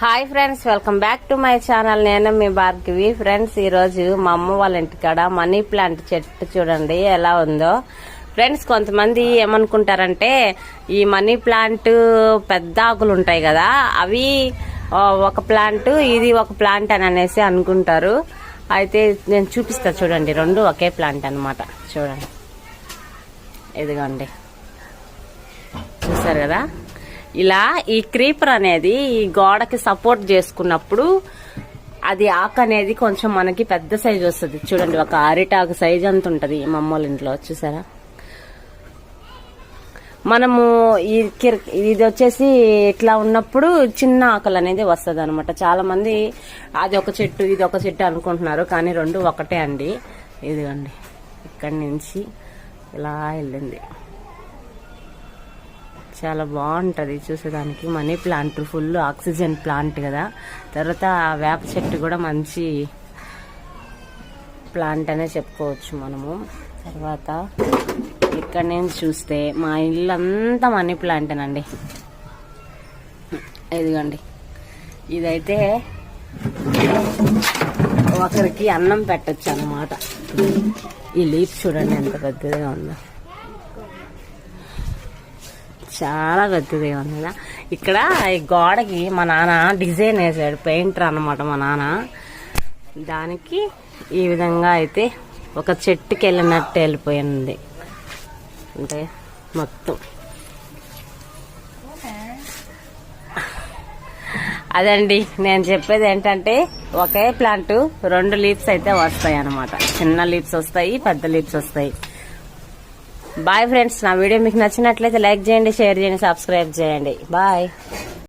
Hi friends, welcome back to my channel. నేను మీ Bhargavi. Friends, ఈ రోజు మా అమ్మ వాళ్ళ ఇంటికాడ మనీ ప్లాంట్ చెట్టు చూడండి ఎలా ఉందో. ఫ్రెండ్స్, కొంతమంది ఏమనుకుంటారంటే ఈ మనీ ప్లాంట్ పెద్ద ఆకులు ఉంటాయి కదా, అవి ఒక ప్లాంట్, ఇది ఒక ప్లాంట్ అని అనేసి అనుకుంటారు. అయితే నేను చూపిస్తా చూడండి, రెండు ఒకే ప్లాంట్ అన్నమాట. చూడండి, ఇదిగోండి, చూసారు కదా. ఇలా ఈ క్రీపర్ అనేది ఈ గోడకి సపోర్ట్ చేసుకున్నప్పుడు అది ఆకు అనేది కొంచెం మనకి పెద్ద సైజు వస్తుంది. చూడండి, ఒక అరిటాకు సైజ్ అంత ఉంటది మా అమ్మోళ్ళ ఇంట్లో. చూసారా, మనము ఇది వచ్చేసి ఇట్లా ఉన్నప్పుడు చిన్న ఆకులు అనేది వస్తుంది అనమాట. చాలా మంది అది ఒక చెట్టు ఇది ఒక చెట్టు అనుకుంటున్నారు, కానీ రెండు ఒకటే అండి. ఇదిగోండి, ఇక్కడి నుంచి ఇలా వెళ్ళింది. చాలా బాగుంటది చూసేదానికి. Money plant full oxygen plant కదా. తర్వాత వేప చెట్టు కూడా మంచి ప్లాంట్ అనే చెప్పుకోవచ్చు మనము. తర్వాత ఇక్కడ నుంచి చూస్తే మా ఇల్లు అంతా మనీ ప్లాంటేనండి. ఇదిగోండి, ఇదైతే ఒకరికి అన్నం పెట్టచ్చు అన్నమాట. ఈ లీఫ్ చూడండి ఎంత పెద్దగా ఉందో, చాలా పెద్దదిగా ఉంది కదా. ఇక్కడ ఈ గోడకి మా నాన్న డిజైన్ వేసాడు, పెయింటర్ అన్నమాట మా నాన్న. దానికి ఈ విధంగా అయితే ఒక చెట్టుకి వెళ్ళినట్టు వెళ్ళిపోయింది. అంటే మొత్తం అదండి నేను చెప్పేది. ఏంటంటే ఒకే ప్లాంట్ రెండు లీవ్స్ అయితే వస్తాయి అన్నమాట. చిన్న లీవ్స్ వస్తాయి, పెద్ద లీవ్స్ వస్తాయి. బాయ్ ఫ్రెండ్స్, నా వీడియో మీకు నచ్చినట్లయితే లైక్ చేయండి, షేర్ చేయండి, సబ్స్క్రైబ్ చేయండి. బాయ్.